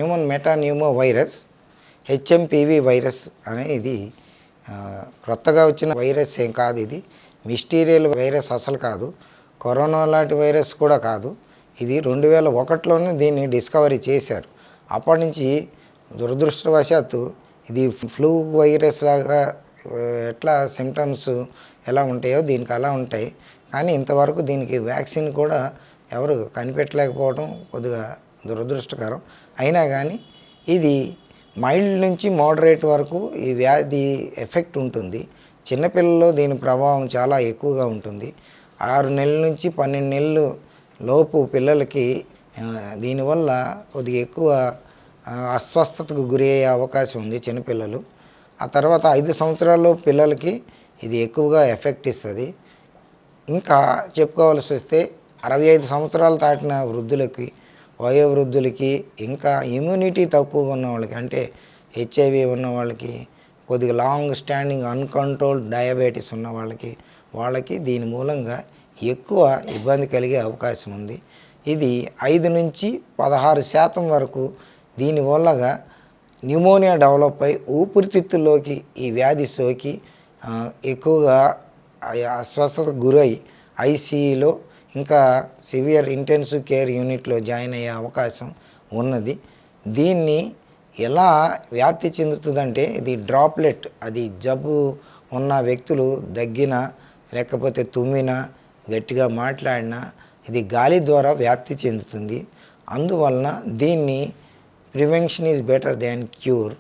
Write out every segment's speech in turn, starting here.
Human metapneumo virus, HMPV virus అనేది క్రొత్తగా వచ్చిన వైరస్ ఏం కాదు. ఇది మిస్టీరియల్ వైరస్ అసలు కాదు, కరోనా లాంటి వైరస్ కూడా కాదు. ఇది 2001లోనే దీన్ని డిస్కవరీ చేశారు. అప్పటి నుంచి దురదృష్టవశాత్తు ఇది ఫ్లూ వైరస్ లాగా ఎట్లా సిమ్టమ్స్ ఎలా ఉంటాయో దీనికి అలా ఉంటాయి. కానీ ఇంతవరకు దీనికి వ్యాక్సిన్ కూడా ఎవరు కనిపెట్టలేకపోవడం కొద్దిగా దురదృష్టకరం. అయినా కానీ ఇది మైల్డ్ నుంచి మోడరేట్ వరకు ఈ వ్యాధి ఎఫెక్ట్ ఉంటుంది. చిన్నపిల్లల్లో దీని ప్రభావం చాలా ఎక్కువగా ఉంటుంది. 6 నెలల నుంచి 12 నెలలు లోపు పిల్లలకి దీనివల్ల కొద్దిగా ఎక్కువ అస్వస్థతకు గురి అయ్యే అవకాశం ఉంది చిన్నపిల్లలు. ఆ తర్వాత 5 సంవత్సరాల్లో పిల్లలకి ఇది ఎక్కువగా ఎఫెక్ట్ ఇస్తుంది. ఇంకా చెప్పుకోవాల్సి వస్తే 65 సంవత్సరాలు దాటిన వృద్ధులకి, వయోవృద్ధులకి, ఇంకా ఇమ్యూనిటీ తక్కువగా ఉన్న వాళ్ళకి, అంటే హెచ్ఐవి ఉన్న వాళ్ళకి, కొద్దిగా లాంగ్ స్టాండింగ్ అన్కంట్రోల్డ్ డయాబెటీస్ ఉన్న వాళ్ళకి దీని మూలంగా ఎక్కువ ఇబ్బంది కలిగే అవకాశం ఉంది. ఇది 5 నుంచి 16% వరకు దీనివల్లగా న్యూమోనియా డెవలప్ అయి ఊపిరితిత్తుల్లోకి ఈ వ్యాధి సోకి ఎక్కువగా అస్వస్థతకు గురై ఐసీయూలో ఇంకా సివియర్ ఇంటెన్సివ్ కేర్ యూనిట్లో జాయిన్ అయ్యే అవకాశం ఉన్నది. దీన్ని ఎలా వ్యాప్తి చెందుతుందంటే ఇది డ్రాప్లెట్, అది జబ్బు ఉన్న వ్యక్తులు దగ్గినా లేకపోతే తుమ్మినా గట్టిగా మాట్లాడినా ఇది గాలి ద్వారా వ్యాప్తి చెందుతుంది. అందువలన దీన్ని prevention is better than cure.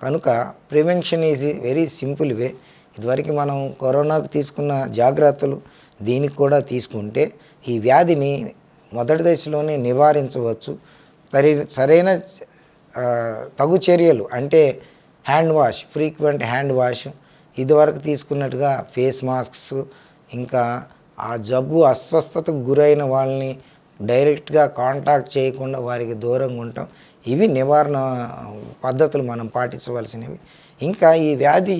కనుక prevention is very simple way. ఇదివరకు మనం కరోనాకు తీసుకున్న జాగ్రత్తలు దీనికి కూడా తీసుకుంటే ఈ వ్యాధిని మొదటి దశలోనే నివారించవచ్చు. సరైన తగు చర్యలు అంటే hand wash, frequent hand wash, ఇదివరకు తీసుకున్నట్టుగా ఫేస్ మాస్క్స్, ఇంకా ఆ జబ్బు అస్వస్థతకు గురైన వాళ్ళని డైరెక్ట్గా కాంటాక్ట్ చేయకుండా వారికి దూరంగా ఉంటాం. ఇవి నివారణ పద్ధతులు మనం పాటించవలసినవి. ఇంకా ఈ వ్యాధి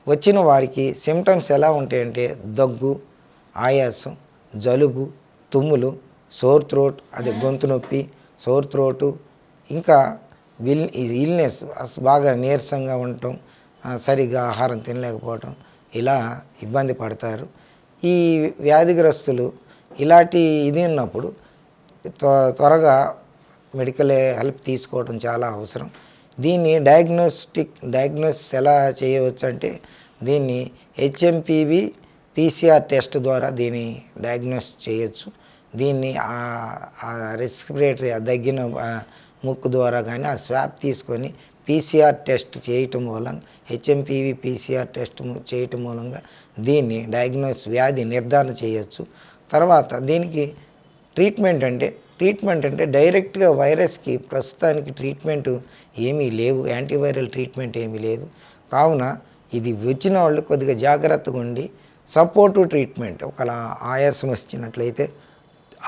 వచ్చిన వారికి సిమ్టమ్స్ ఎలా ఉంటాయంటే దగ్గు, ఆయాసం, జలుబు, తుమ్ములు, సోర్ థ్రోట్, అది గొంతు నొప్పి, సోర్ థ్రోటు, ఇంకా ఇల్నెస్ బాగా నీరసంగా ఉండటం, సరిగా ఆహారం తినలేకపోవటం, ఇలా ఇబ్బంది పడతారు. ఈ వ్యాధిగ్రస్తులు ఇలాంటి ఇది ఉన్నప్పుడు త్వరగా మెడికల్ హెల్ప్ తీసుకోవడం చాలా అవసరం. దీన్ని డయాగ్నోసిస్ ఎలా చేయవచ్చు అంటే దీన్ని హెచ్ఎంపివి పీసీఆర్ టెస్ట్ ద్వారా దీన్ని డయాగ్నోస్ చేయొచ్చు. దీన్ని రెస్పిరేటరీ దగ్గిన ముక్కు ద్వారా కానీ ఆ స్వాబ్ తీసుకొని పీసీఆర్ టెస్ట్ చేయటం మూలంగా, హెచ్ఎంపివి పీసీఆర్ టెస్ట్ చేయటం మూలంగా దీన్ని వ్యాధి నిర్ధారణ చేయొచ్చు. తర్వాత దీనికి ట్రీట్మెంట్ అంటే డైరెక్ట్గా వైరస్కి ప్రస్తుతానికి ట్రీట్మెంట్ ఏమీ లేవు, యాంటీవైరల్ ట్రీట్మెంట్ ఏమీ లేదు. కావున ఇది వచ్చిన వాళ్ళు కొద్దిగా జాగ్రత్తగా ఉండి సపోర్టివ్ ట్రీట్మెంట్, ఒకలా ఆయాసం వచ్చినట్లయితే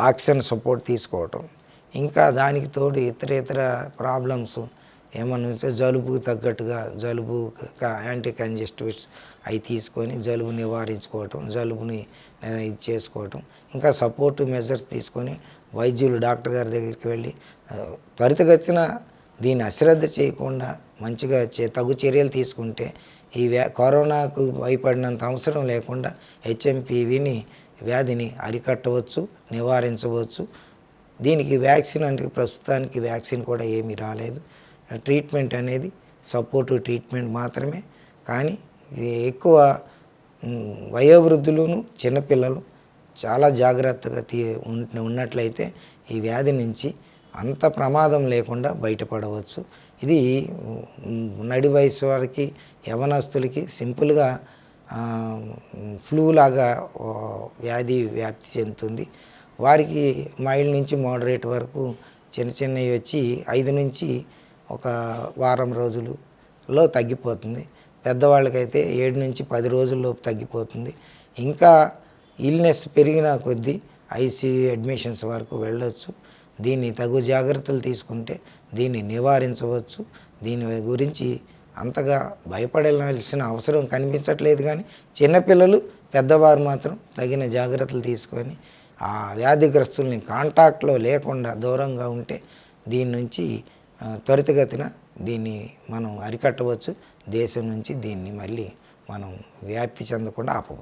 ఆక్సిజన్ సపోర్ట్ తీసుకోవటం, ఇంకా దానికి తోడు ఇతర ప్రాబ్లమ్స్ ఏమన్నా ఉంటే జలుబుకు తగ్గట్టుగా జలుబు యాంటీ కంజెస్టివ్స్ అవి తీసుకొని జలుబు నివారించుకోవటం, జలుబుని ఇది చేసుకోవటం, ఇంకా సపోర్టివ్ మెజర్స్ తీసుకొని వైద్యులు డాక్టర్ గారి దగ్గరికి వెళ్ళి త్వరితగతిన దీన్ని అశ్రద్ధ చేయకుండా మంచిగా తగు చర్యలు తీసుకుంటే ఈ కరోనాకు భయపడినంత అవసరం లేకుండా హెచ్ఎంపివిని వ్యాధిని అరికట్టవచ్చు, నివారించవచ్చు. దీనికి వ్యాక్సిన్ అంటే ప్రస్తుతానికి వ్యాక్సిన్ కూడా ఏమీ రాలేదు. ట్రీట్మెంట్ అనేది సపోర్టివ్ ట్రీట్మెంట్ మాత్రమే. కానీ ఎక్కువ వయోవృద్ధులను, చిన్నపిల్లలు చాలా జాగ్రత్తగా ఉన్నట్లయితే ఈ వ్యాధి నుంచి అంత ప్రమాదం లేకుండా బయటపడవచ్చు. ఇది నడి వయసు వారికి, యవనస్తులకి సింపుల్గా ఫ్లూ లాగా వ్యాధి వ్యాప్తి చెందుతుంది. వారికి మైల్డ్ నుంచి మోడరేట్ వరకు చిన్నవి వచ్చి 5 నుంచి ఒక వారం రోజులలో తగ్గిపోతుంది. పెద్దవాళ్ళకైతే 7 నుంచి 10 రోజుల్లోపు తగ్గిపోతుంది. ఇంకా ఇల్నెస్ పెరిగిన కొద్దీ ఐసీయూ అడ్మిషన్స్ వరకు వెళ్ళొచ్చు. దీన్ని తగు జాగ్రత్తలు తీసుకుంటే దీన్ని నివారించవచ్చు. దీని గురించి అంతగా భయపడాల్సిన అవసరం కనిపించట్లేదు. కానీ చిన్నపిల్లలు, పెద్దవారు మాత్రం తగిన జాగ్రత్తలు తీసుకొని ఆ వ్యాధిగ్రస్తుల్ని కాంటాక్ట్లో లేకుండా దూరంగా ఉంటే దీని నుంచి త్వరితగతిన దీన్ని మనం అరికట్టవచ్చు. దేశం నుంచి దీన్ని మళ్ళీ మనం వ్యాప్తి చెందకుండా ఆపవచ్చు.